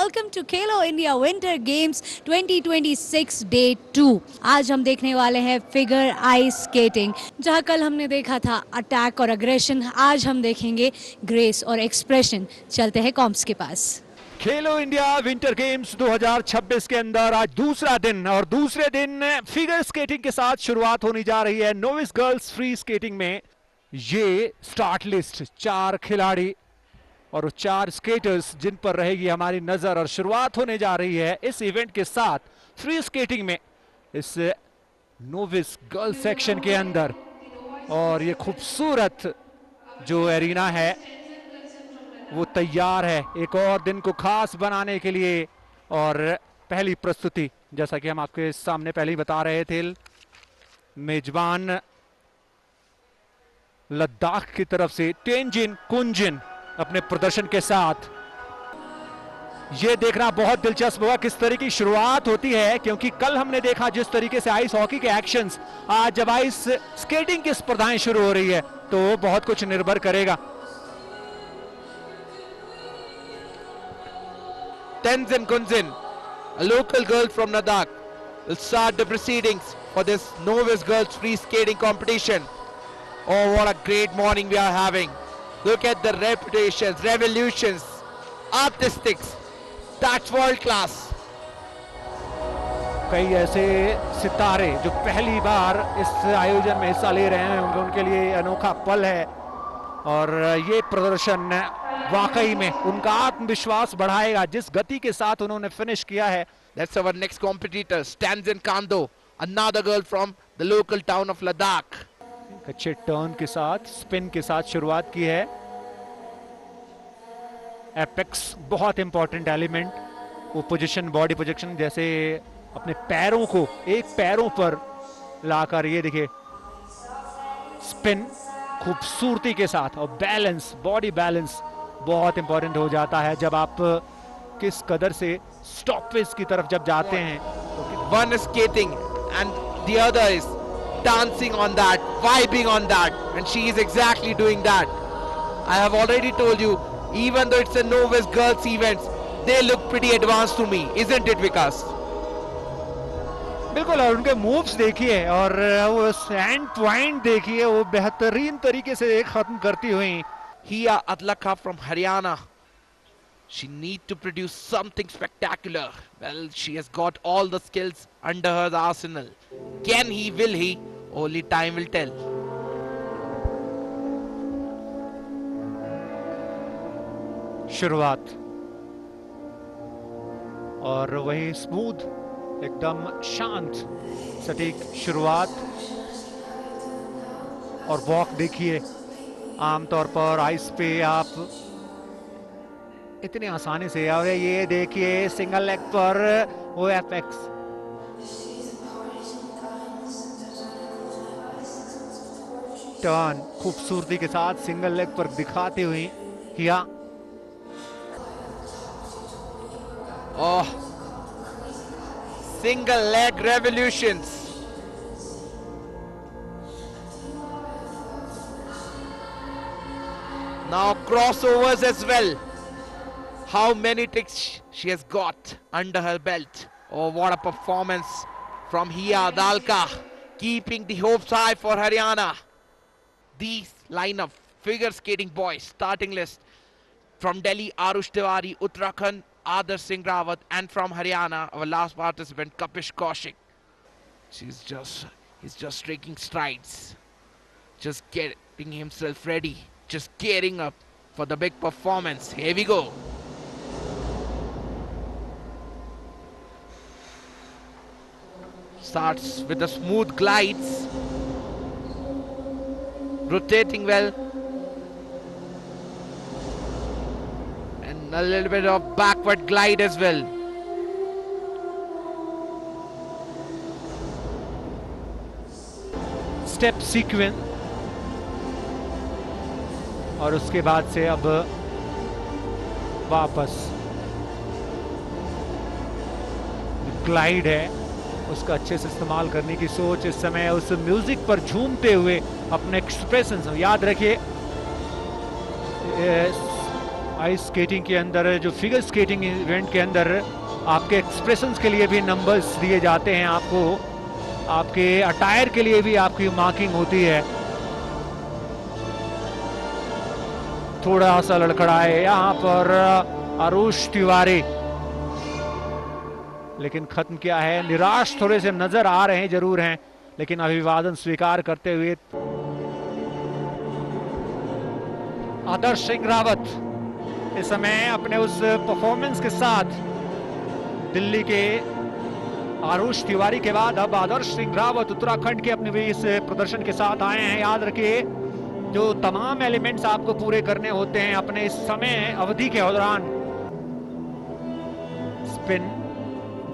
Welcome to Khelo India winter games 2026 day 2। आज हम देखने वाले हैं फिगर आइस स्केटिंग। जहां कल हमने देखा था अटैक और अग्रेशन, आज हम देखेंगे ग्रेस और एक्सप्रेशन। चलते हैं कॉम्स के पास। खेलो इंडिया विंटर गेम्स 2026 के अंदर आज दूसरा दिन और दूसरे दिन फिगर स्केटिंग के साथ शुरुआत होने जा रही है। नोविस गर्ल्स फ्री स्केटिंग में ये स्टार्ट लिस्ट 4 खिलाड़ी और 4 स्केटर्स जिन पर रहेगी हमारी नजर, और शुरुआत होने जा रही है इस इवेंट के साथ फ्री स्केटिंग में इस नोविस गर्ल्स सेक्शन के अंदर। और ये खूबसूरत जो एरिना है वो तैयार है एक और दिन को खास बनाने के लिए। और पहली प्रस्तुति जैसा कि हम आपके सामने पहले ही बता रहे थे, मेजबान लद्दाख की तरफ से तेंजिन कुंजिन अपने प्रदर्शन के साथ। यह देखना बहुत दिलचस्प होगा किस तरीके की शुरुआत होती है, क्योंकि कल हमने देखा जिस तरीके से आइस हॉकी के एक्शंस, आज जब आइस स्केटिंग की स्पर्धाएं शुरू हो रही है तो बहुत कुछ निर्भर करेगा। Tenzin Kunzin, a local girl from Ladakh, will start the proceedings for this Novice Girls Free Skating Competition. Oh, what a great morning we are having. Look at the reputations, revolutions, artistics. That's world class. कई ऐसे सितारे जो पहली बार इस आयोजन में हिस्सा ले रहे हैं, उनके लिए अनोखा पल है। और ये प्रदर्शन वाकई में उनका आत्मविश्वास बढ़ाएगा जिस गति के साथ उन्होंने फिनिश किया है। That's our next competitor, Stanzin Kando, another girl from the local town of Ladakh. अच्छे टर्न के साथ, स्पिन के साथ शुरुआत की है। एपेक्स बहुत इंपॉर्टेंट एलिमेंट, वो पोजीशन, बॉडी पोजीशन, जैसे अपने पैरों को एक पैरों पर लाकर, ये देखिए स्पिन खूबसूरती के साथ, और बैलेंस, बॉडी बैलेंस बहुत इंपॉर्टेंट हो जाता है जब आप किस कदर से स्टॉपेज की तरफ जब जाते हैं। One is skating and the other is dancing on that, vibing on that, and she is exactly doing that. I have already told you, even though it's a novice girls event, they look pretty advanced to me, isn't it, Vikas? बिल्कुल, और उनके moves देखिए और वो hand point देखिए, वो बेहतरीन तरीके से खत्म करती हुई। Hiya Adlakha from Haryana. She need to produce something spectacular. Well, she has got all the skills under her arsenal. Can he, will he? Only time will tell. शुरुआत और वही स्मूथ, एकदम शांत सटीक शुरुआत। और वॉक देखिए, आमतौर पर आइस पे आप इतने आसानी से, और ये देखिए सिंगल लेग पर वो एपेक्स, टर्न खूबसूरती के साथ सिंगल लेग पर दिखाते हुए किया। Oh, single leg revolutions. Now crossovers as well. How many tricks she has got under her belt. Oh, what a performance from Hiya Dalka, keeping the hopes high for Haryana. These lineup figure skating boys starting list from Delhi, Arush Tiwari, Uttarakhand, Adarsh Singh Rawat, and from Haryana, our last participant Kapish Kaushik. He's just taking strides, just getting himself ready, just gearing up for the big performance. Here we go. Starts with the smooth glides, rotating well, and a little bit of backward glide as well. Step sequence, और उसके बाद से अब वापस glide है, उसका अच्छे से इस्तेमाल करने की सोच इस समय, उस म्यूजिक पर झूमते हुए अपने एक्सप्रेशन। याद रखिए आइस स्केटिंग के अंदर, जो फिगर स्केटिंग इवेंट के अंदर आपके एक्सप्रेशंस के लिए भी नंबर्स दिए जाते हैं, आपको आपके अटायर के लिए भी आपकी मार्किंग होती है। थोड़ा सा लड़खड़ाए यहाँ पर आरुष तिवारी, लेकिन खत्म किया है। निराश थोड़े से नजर आ रहे हैं, जरूर हैं, लेकिन अभिवादन स्वीकार करते हुए आदर्श सिंह रावत इस समय अपने उस परफॉर्मेंस के साथ दिल्ली के आरुष तिवारी के बाद अब आदर्श सिंह रावत उत्तराखंड के अपने भी इस प्रदर्शन के साथ आए हैं। याद रखिए, जो तमाम एलिमेंट्स आपको पूरे करने होते हैं अपने इस समय अवधि के दौरान, spin,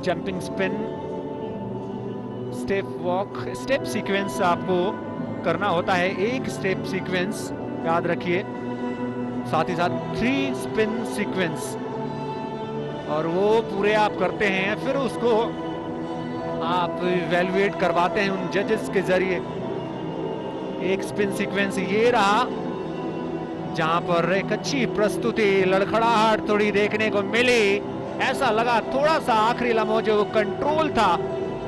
jumping spin, step walk, step sequence आपको करना होता है, एक स्टेप सीक्वेंस याद रखिए, साथ ही साथ 3 स्पिन सीक्वेंस, और वो पूरे आप करते हैं, फिर उसको आप इवैल्यूएट करवाते हैं उन जजेस के जरिए। एक स्पिन सीक्वेंस ये रहा जहां पर एक अच्छी प्रस्तुति, लड़खड़ाहट थोड़ी देखने को मिली। ऐसा लगा थोड़ा सा आखिरी लम्हों जो कंट्रोल था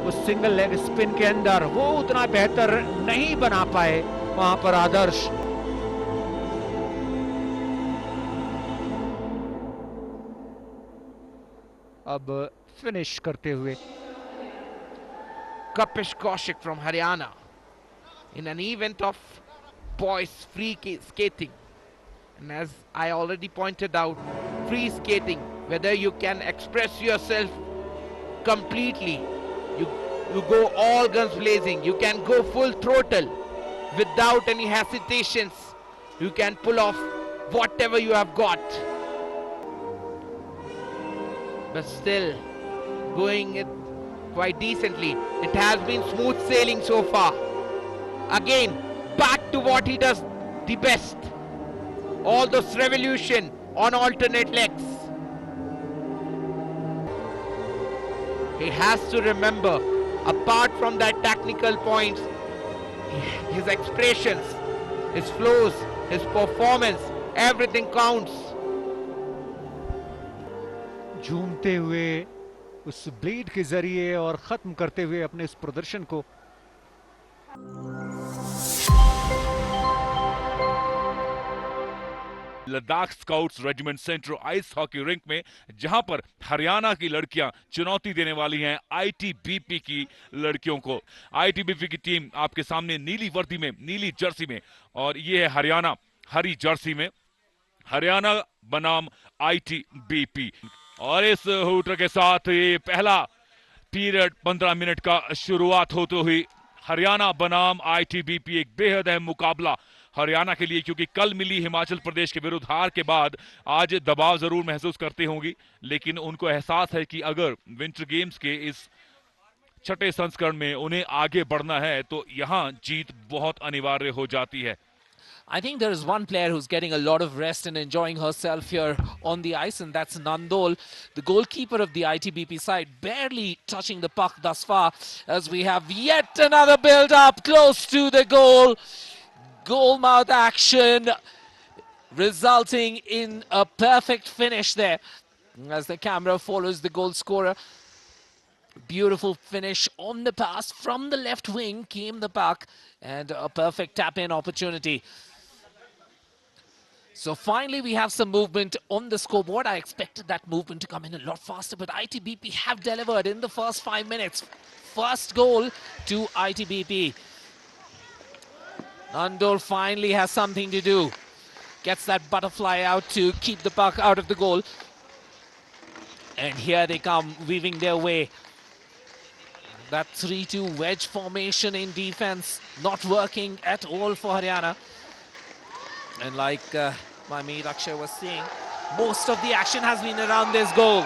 उस सिंगल लेग स्पिन के अंदर, वो उतना बेहतर नहीं बना पाए वहां पर आदर्श। अब फिनिश करते हुए Kapish Kaushik from Haryana in an event of boys free skating. And as I already pointed out, free skating, whether you can express yourself completely, you go all guns blazing, you can go full throttle without any hesitations, you can pull off whatever you have got. But still going it quite decently. It has been smooth sailing so far. Again, back to what he does the best. All those revolution on alternate legs. He has to remember, apart from that technical points, his expressions, his flows, his performance, everything counts. झूमते हुए उस blade के जरिए और खत्म करते हुए अपने इस प्रदर्शन को। Ladakh scouts regiment central ice hockey rink में, जहां पर हरियाणा की लड़कियां चुनौती देने वाली हैं आईटीबीपी की लड़कियों को। आईटीबीपी की टीम आपके सामने नीली वर्दी में, नीली जर्सी में, और ये है हरियाणा हरी जर्सी में। हरियाणा बनाम आईटीबीपी, और इस हूटर के साथ ये पहला पीरियड 15 मिनट का शुरुआत होते हुई हरियाणा बनाम आईटीबीपी एक बेहद अहम मुकाबला हरियाणा के लिए, क्योंकि कल मिली हिमाचल प्रदेश के विरुद्ध हार के बाद आज दबाव जरूर महसूस करती होंगी, लेकिन उनको एहसास है कि अगर विंटर गेम्स के इस छठे संस्करण में उन्हें आगे बढ़ना है तो यहां जीत बहुत अनिवार्य हो जाती है। I think there is one player who's getting a lot of rest and enjoying herself here on the ice, and that's Nandol, the goalkeeper of the ITBP side, barely touching the puck thus far, as we have yet another build-up close to the goal. Goal mouth action resulting in a perfect finish there as the camera follows the goal scorer. Beautiful finish on the pass from the left wing came the puck, and a perfect tap-in opportunity. So finally we have some movement on the scoreboard. I expected that movement to come in a lot faster, but ITBP have delivered in the first 5 minutes. First goal to ITBP. Nandol finally has something to do. Gets that butterfly out to keep the puck out of the goal. And here they come, weaving their way. That 3-2 wedge formation in defense not working at all for Haryana. And like my mate Akshay was saying, most of the action has been around this goal.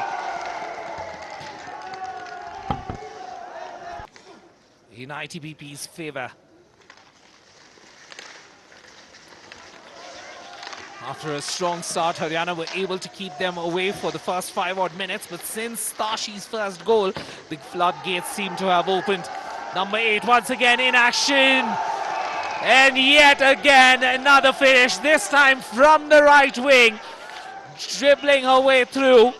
In ITBP's favor. After a strong start, Haryana were able to keep them away for the first 5 odd minutes, but since Tashi's first goal, the floodgates seem to have opened. Number 8 once again in action. And yet again, another finish, this time from the right wing. dribbling her way through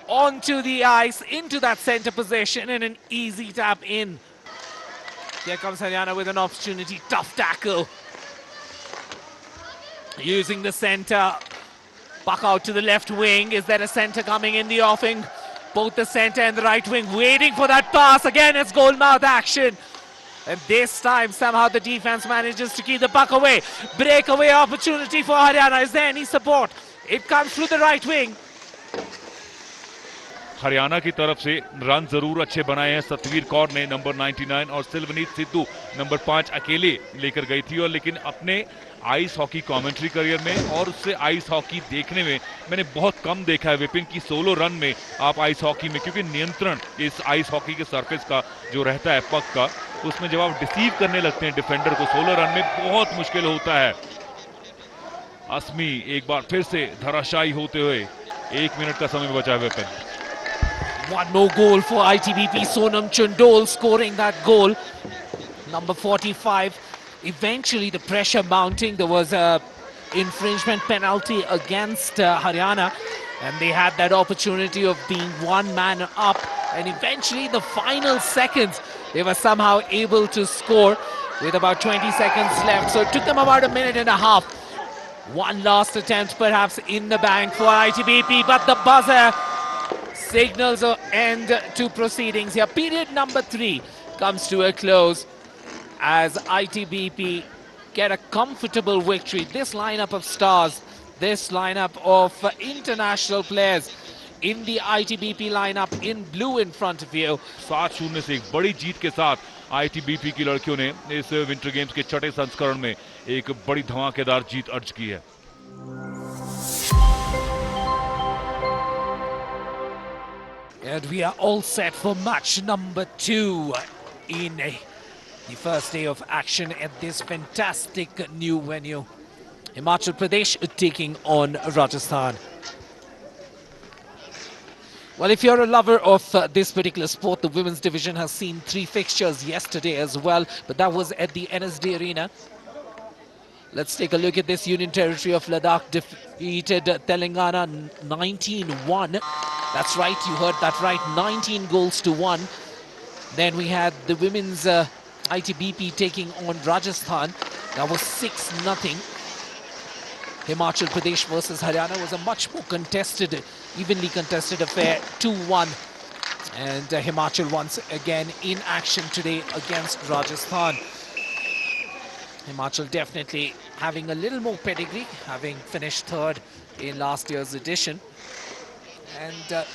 onto the ice, into that center position, and an easy tap in. Here comes Haryana with an opportunity. Tough tackle. Using the center. Puck out to the left wing. Is there a center coming in the offing? Both the center and the right wing waiting for that pass. Again, it's goal mouth action. And this time, somehow the defense manages to keep the puck away. Breakaway opportunity for Haryana. Is there any support? It comes through the right wing. Haryana की तरफ से run जरूर अच्छे बनाए हैं सतवीर कौर ने number 99 और सिल्वनीत Sidhu number 5 अकेले लेकर गई थी और लेकिन अपने आइस हॉकी कमेंट्री करियर में और उससे आइस हॉकी देखने में मैंने बहुत कम देखा है विपिन की सोलो रन में आप आइस हॉकी में क्योंकि नियंत्रण इस आइस हॉकी के सरफेस का जो रहता है पक का उसमें जब आप डिसीव करने लगते हैं डिफेंडर को सोलो रन में बहुत मुश्किल होता है। अस्मी एक बार फिर से धराशायी होते हुए 1 मिनट का समय बचा है Vipin. One more goal for ITBP. Sonam Chundol scoring that goal. Number 45. Eventually the pressure mounting. There was a infringement penalty against Haryana. And they had that opportunity of being one man up. And eventually the final seconds, they were somehow able to score with about 20 seconds left. So it took them about a minute and a half. One last attempt perhaps in the bank for ITBP. But the buzzer signals an end to proceedings here. Period number 3 comes to a close as ITBP get a comfortable victory. This lineup of stars, this lineup of international players in the ITBP lineup in blue in front of you. 7-0 से एक बड़ी जीत के साथ ITBP की लड़कियों ने इस winter games के छठे संस्करण में एक बड़ी धमाकेदार जीत अर्ज की है। And we are all set for match number 2 in the first day of action at this fantastic new venue. Himachal Pradesh taking on Rajasthan. Well, if you're a lover of this particular sport, the women's division has seen 3 fixtures yesterday as well, but that was at the NSD Arena. Let's take a look at this. Union Territory of Ladakh defeated Telangana 19-1. That's right, you heard that right, 19 goals to 1. Then we had the women's ITBP taking on Rajasthan. That was 6-0. Himachal Pradesh versus Haryana was a much more contested, evenly contested affair, 2-1. And Himachal once again in action today against Rajasthan. Himachal definitely having a little more pedigree, having finished 3rd in last year's edition. And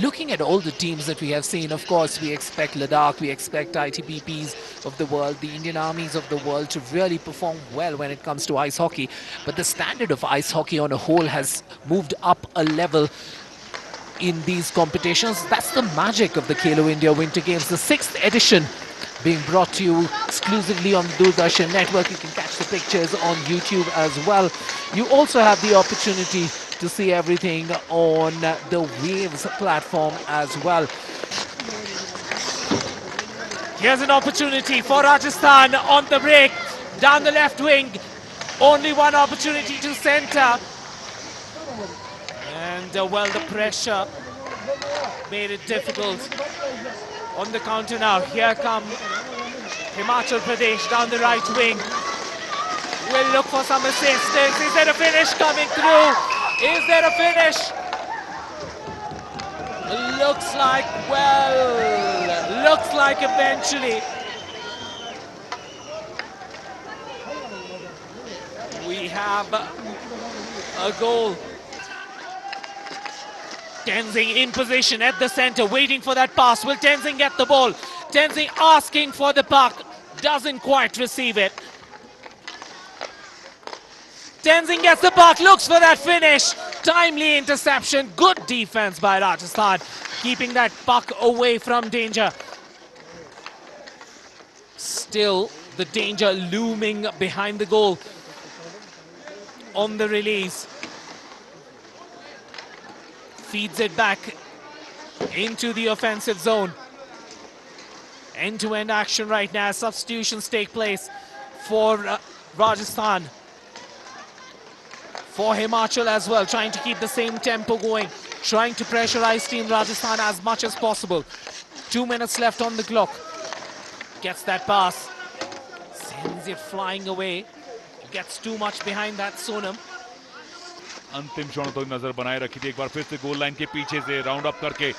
looking at all the teams that we have seen, of course, we expect Ladakh, we expect ITBPs of the world, the Indian armies of the world to really perform well when it comes to ice hockey. But the standard of ice hockey on a whole has moved up a level in these competitions. That's the magic of the Khelo India Winter Games, the 6th edition being brought to you exclusively on the Doordarshan Network. You can catch the pictures on YouTube as well. You also have the opportunity to see everything on the Waves platform as well. Here's an opportunity for Rajasthan on the break, down the left wing. Only one opportunity to center. And well, the pressure made it difficult. On the counter now, here come Himachal Pradesh down the right wing. We'll look for some assistance. Is there a finish coming through? Is there a finish? Looks like, well, looks like eventually we have a goal. Tenzing in position at the center, waiting for that pass. Will Tenzing get the ball? Tenzing asking for the puck, doesn't quite receive it. Tenzing gets the puck, looks for that finish. Timely interception, good defense by Rajasthan, keeping that puck away from danger. Still, the danger looming behind the goal on the release. Feeds it back into the offensive zone. End-to-end action right now. Substitutions take place for Rajasthan. for Himachal as well, trying to keep the same tempo going, trying to pressurize Team Rajasthan as much as possible. 2 minutes left on the clock. Gets that pass, sends it flying away, gets too much behind that Sonam. अंतिम क्षण तो नजर बनाए रखी थी, एक बार फिर से गोल लाइन के पीछे से राउंड अप करके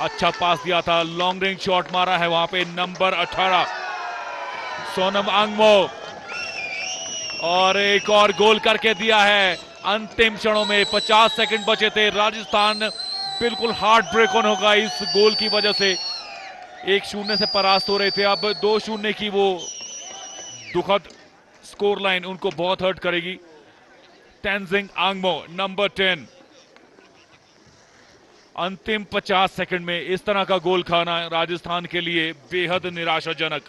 अच्छा पास दिया था, लॉन्ग रेंज शॉट मारा है वहां पे नंबर 18 सोनम अंगमो, और एक और गोल करके दिया है अंतिम क्षणों में। 50 सेकंड बचे थे, राजस्थान बिल्कुल हार्ट ब्रेक ऑन होगा इस गोल की वजह से। 1-0 से परास्त हो रहे थे, अब 2-0 की वो दुखद स्कोर लाइन उनको बहुत हर्ट करेगी। तेंजिंग आंगमो नंबर 10, अंतिम 50 सेकंड में इस तरह का गोल खाना राजस्थान के लिए बेहद निराशाजनक।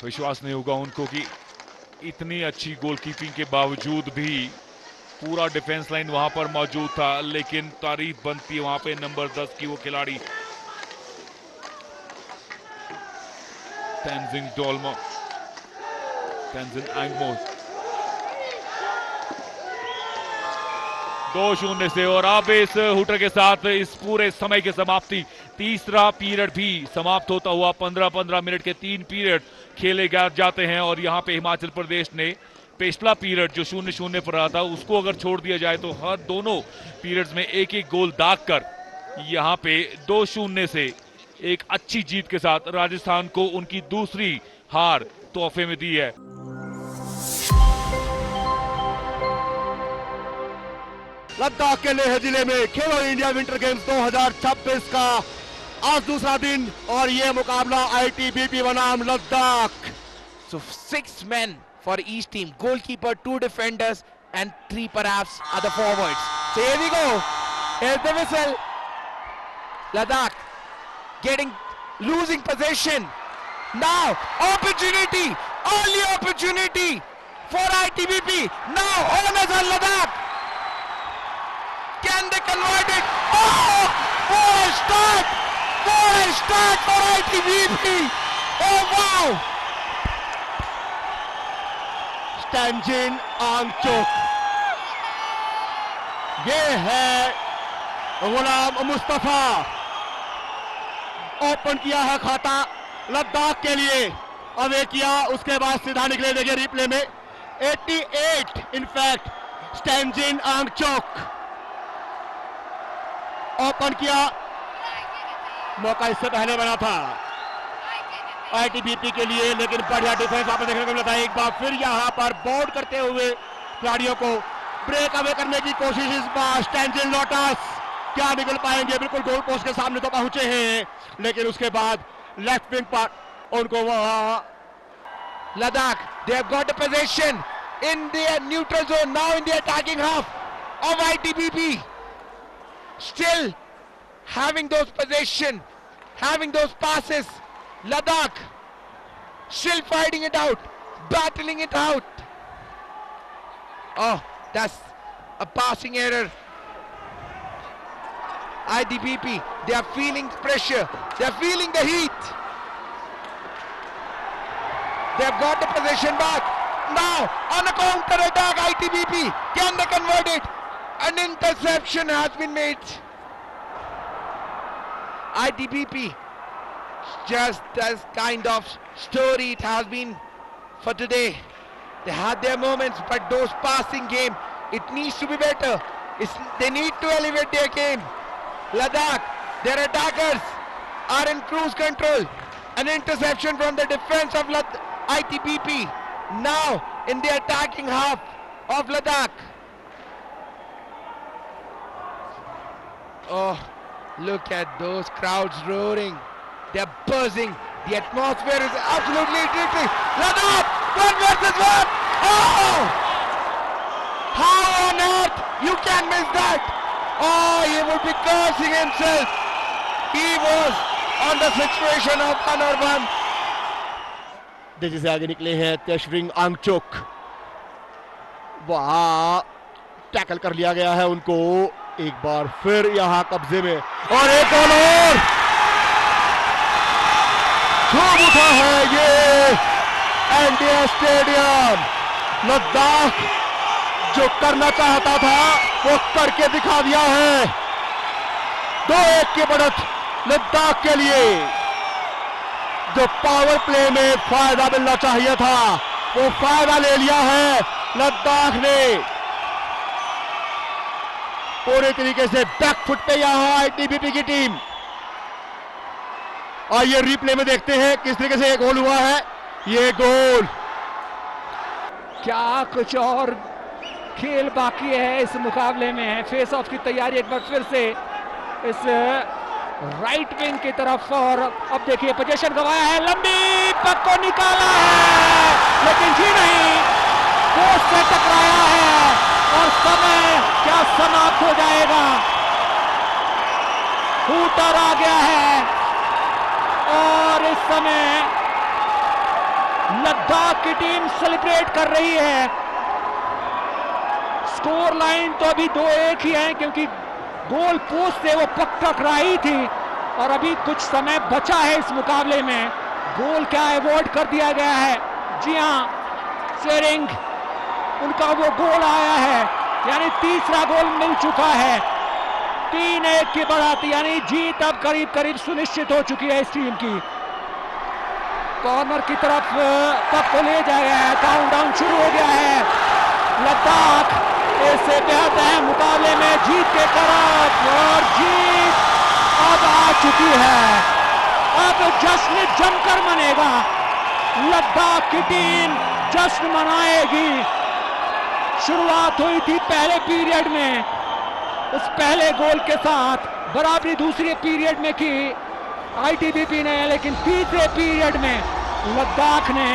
विश्वास नहीं होगा उनको कि इतनी अच्छी गोलकीपिंग के बावजूद भी पूरा डिफेंस लाइन वहां पर मौजूद था, लेकिन तारीफ बनती है वहां पे नंबर 10 की वो खिलाड़ी तेंजिंग डोलमो, तेंजिंग आंगमो। 2-0 से, और अब इस हुटर के साथ इस पूरे समय की समाप्ति, तीसरा पीरियड भी समाप्त होता हुआ 15-15 मिनट के 3 पीरियड खेले जाते हैं। और यहां पे हिमाचल प्रदेश ने पिछला पीरियड जो 0-0 पर रहा था उसको अगर छोड़ दिया जाए तो हर दोनों पीरियड्स में एक एक गोल दाग कर यहां पे 2-0 से एक अच्छी जीत के साथ राजस्थान को उनकी दूसरी हार तोहफे में दी है। लद्दाख के लेह जिले में खेलो इंडिया विंटर गेम्स 2026 का आज दूसरा दिन, और ये मुकाबला ITBP बनाम Ladakh. So 6 men for each team, goalkeeper, 2 defenders and 3 perhaps other forwards. So here we go, here's the whistle. Ladakh losing possession. Now opportunity, only opportunity for ITBP. Now onus on Ladakh. Can they convert it? Oh, what a start! What a start for ITBP! Oh wow! Tenzing Angchuk, ये है Ghulam Mustafa, open किया है खाता लद्दाख के लिए। अब ये किया, उसके बाद सीधा निकले, देखिए रिप्ले में 88 इनफैक्ट तेंजिंग आंगचोक ओपन किया, मौका इससे पहले बना था ITBP के लिए, लेकिन बढ़िया डिफेंस आपको देखने को मिलता है। एक बार फिर यहां पर बाउंड करते हुए खिलाड़ियों को ब्रेक अवे करने की कोशिश, इस बार तेंजिंग लोटस क्या निकल पाएंगे, बिल्कुल गोल पोस्ट के सामने तो पहुंचे हैं, लेकिन उसके बाद लेफ्ट विंग पर उनको Ladakh, they have got the possession in their neutral zone, now in the attacking half of ITBP. Still having those possession, having those passes. Ladakh still fighting it out, battling it out. Oh, that's a passing error. ITBP, they are feeling pressure, they are feeling the heat. They have got the possession back. Now on a counter attack, ITBP, can they convert it? An interception has been made. ITBP, just as kind of story it has been for today. They had their moments, but those passing game, it needs to be better. They need to elevate their game. Ladakh, their attackers are in cruise control. An interception from the defense of ITBP. Now in the attacking half of Ladakh. Oh, look at those crowds roaring. They're buzzing. The atmosphere is absolutely electric. Ladakh, 1 versus 1. Oh! How on earth you can miss that? Oh, he would be cursing himself. He was on the situation of 1-on-1. तेजी से आगे निकले हैं तेंजिंग आंगचोक, वहां tackle कर लिया गया है उनको, एक बार फिर यहां कब्जे में, और एक गोल और झूम उठा है ये इंडिया स्टेडियम। लद्दाख जो करना चाहता था वो करके दिखा दिया है। 2-1 की बढ़त लद्दाख के लिए। जो पावर प्ले में फायदा मिलना चाहिए था वो फायदा ले लिया है लद्दाख ने। पूरे तरीके से बैकफुट पे यहां आईटीबीपी की टीम। आइए रिप्ले में देखते हैं किस तरीके से गोल हुआ है। ये गोल क्या कुछ और खेल बाकी है इस मुकाबले में। फेस ऑफ की तैयारी एक बार फिर से इस राइट विंग की तरफ। और अब देखिए पोजीशन गंवाया है, लंबी पक को निकाला है लेकिन जी नहीं, पोस्ट से टकराया है और समय क्या समाप्त हो जाएगा। हूटर आ गया है और इस समय लद्दाख की टीम सेलिब्रेट कर रही है। स्कोर लाइन तो अभी 2-1 ही है क्योंकि गोल पोस्ट से वो पक टकराई थी और अभी कुछ समय बचा है इस मुकाबले में। गोल क्या अवॉइड कर दिया गया है। जी हां, सेरिंग उनका वो गोल आया है, यानी तीसरा गोल मिल चुका है। 3-1 की बढ़त, यानी जीत अब करीब करीब सुनिश्चित हो चुकी है इस टीम की। कॉर्नर की तरफ पक को ले जाया है, काउंटडाउन शुरू हो गया है। लद्दाख इससे बेहतर है मुकाबले में जीत के तरफ और जीत अब आ चुकी है। अब जश्न जमकर मनेगा, लद्दाख की टीम जश्न मनाएगी। शुरुआत हुई थी पहले पीरियड में उस पहले गोल के साथ, बराबरी दूसरे पीरियड में की आईटीबीपी ने, लेकिन तीसरे पीरियड में लद्दाख ने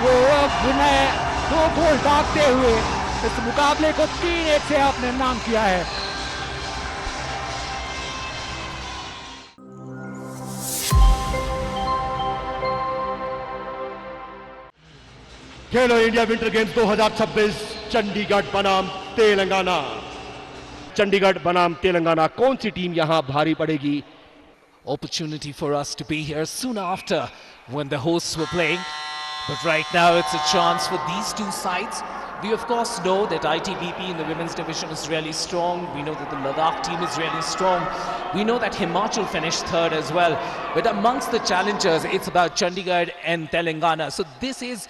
वो 2 गोल दागते हुए इस मुकाबले को 3-1 से अपने नाम किया है। खेलो इंडिया विंटर गेम्स 2026 चंडीगढ़ बनाम तेलंगाना। चंडीगढ़ बनाम तेलंगाना, कौन सी टीम यहां भारी पड़ेगी? Opportunity for us to be here soon after when the hosts were playing, but right now it's a chance for these two sides. We of course know that ITBP in the women's division is really strong. We know that the Ladakh team is really strong. We know that Himachal finished third as well. But amongst the challengers, it's about Chandigarh and Telangana. So this is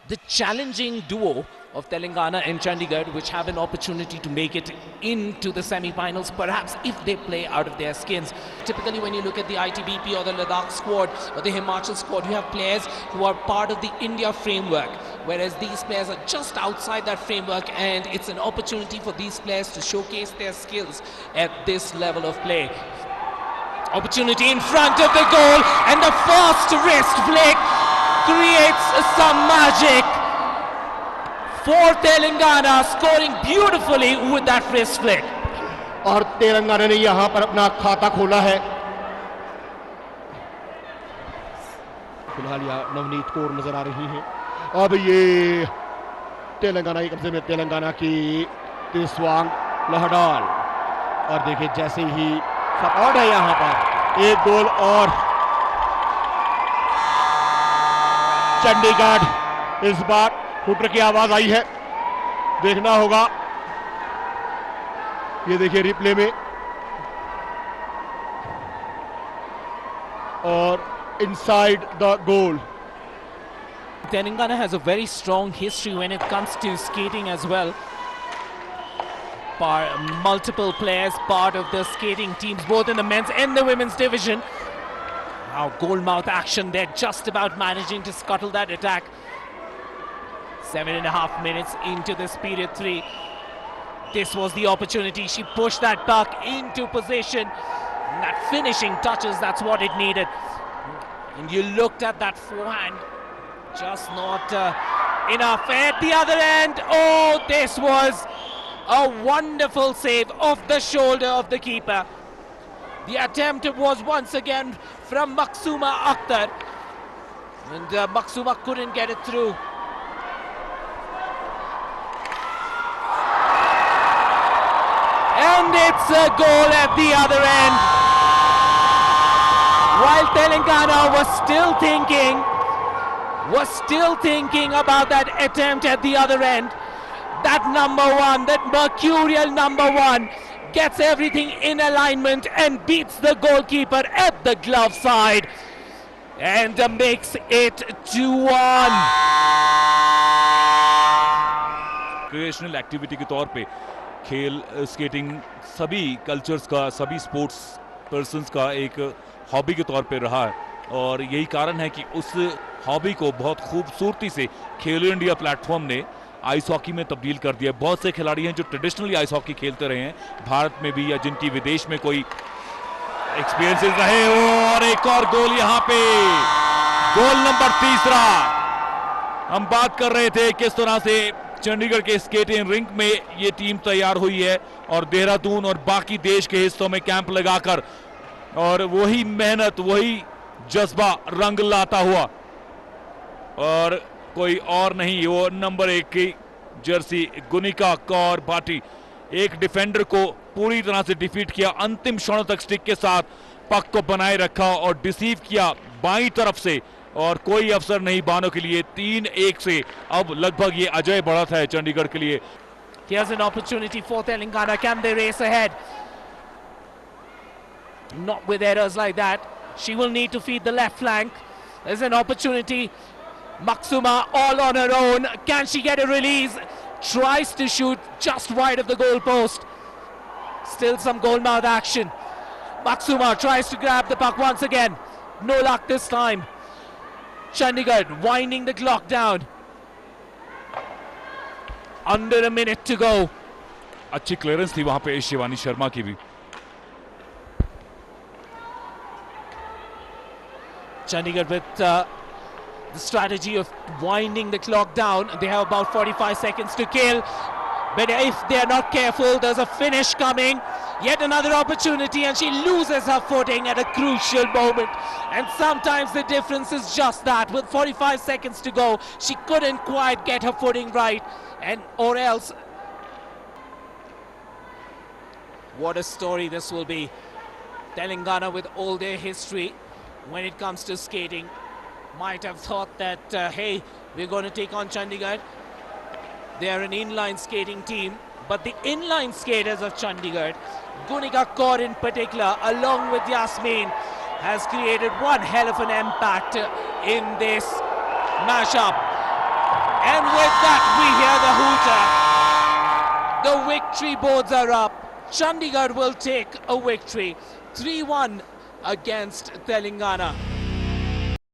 the challenging duo of Telangana and Chandigarh, which have an opportunity to make it into the semi-finals, perhaps if they play out of their skins. Typically when you look at the ITBP or the Ladakh squad or the Himachal squad, you have players who are part of the India framework, whereas these players are just outside that framework, and it's an opportunity for these players to showcase their skills at this level of play. Opportunity in front of the goal, and the fast wrist flick creates some magic for Telangana, scoring beautifully with that wrist flick. और तेलंगाना ने यहां पर अपना खाता खोला है। फिलहाल यहाँ नवनीत कौर नजर आ रही हैं। अब ये तेलंगाना के कब्जे में, तेलंगाना की तिस्वांग लहडाल। और देखिए जैसे ही सपोर्ट है यहां पर, एक गोल और चंडीगढ़। इस बार हुटर की आवाज आई है, देखना होगा। ये देखिए रिप्ले में, और inside the goal. Telangana has a very strong history when it comes to skating as well. Multiple players part of the skating teams, both in the men's and the women's division. Now goal-mouth action, they're just about managing to scuttle that attack. 7.5 minutes into this period 3. This was the opportunity. She pushed that puck into position. And that finishing touches, that's what it needed. And you looked at that forehand, just not enough. At the other end, oh, this was a wonderful save off the shoulder of the keeper. The attempt was once again from Maksuma Akhtar, and Maksuma couldn't get it through. And it's a goal at the other end. While Telangana was still thinking about that attempt at the other end. That number one, that mercurial number one, gets everything in alignment and beats the goalkeeper at the glove side and makes it 2-1. Recreational activity के तौर पे खेल skating सभी cultures का, सभी sports persons का एक hobby के तौर पे रहा है और यही कारण है कि उस हॉबी को बहुत खूबसूरती से खेलो इंडिया प्लेटफॉर्म ने आइस हॉकी में तब्दील कर दिया। बहुत से खिलाड़ी हैं जो ट्रेडिशनली आइस हॉकी खेलते रहे हैं भारत में भी या जिनकी विदेश में कोई एक्सपीरियंसेस रहे हो। और एक और गोल यहाँ पे, गोल नंबर 3। हम बात कर रहे थे किस तरह से चंडीगढ़ के स्केटिंग रिंक में ये टीम तैयार हुई है और देहरादून और बाकी देश के हिस्सों में कैंप लगाकर, और वही मेहनत, वही जज्बा रंग लाता हुआ, और कोई और नहीं, वो नंबर 1 की जर्सी गुनिका कौर भाटी, एक डिफेंडर को पूरी तरह से डिफीट किया, अंतिम क्षण तक स्टिक के साथ पक को बनाए रखा और डिसीव किया बाईं तरफ से, और कोई अवसर नहीं बानों के लिए। 3-1 से अब लगभग ये अजय बढ़त है चंडीगढ़ के लिए। Here's an opportunity for Telangana. Can they race ahead? Not with errors like that. She will need to feed the left flank. There's an opportunity. Maksuma all on her own. Can she get a release? Tries to shoot just wide of the goal post. Still some goal mouth action. Maksuma tries to grab the puck once again. No luck this time. Chandigarh winding the clock down. Under a minute to go. अच्छी clearance थी वहां पे शिवानी शर्मा की भी। Chandigarh with the strategy of winding the clock down. They have about 45 seconds to kill. But if they're not careful, there's a finish coming. Yet another opportunity, and she loses her footing at a crucial moment. And sometimes the difference is just that. With 45 seconds to go, she couldn't quite get her footing right. Or else, what a story this will be. Telangana, with all their history when it comes to skating, might have thought that, hey, we're going to take on Chandigarh. They are an inline skating team, but the inline skaters of Chandigarh, Gunika Kaur in particular, along with Yasmin, has created one hell of an impact in this mashup. And with that, we hear the hooter. The victory boards are up. Chandigarh will take a victory, 3-1 against Telangana.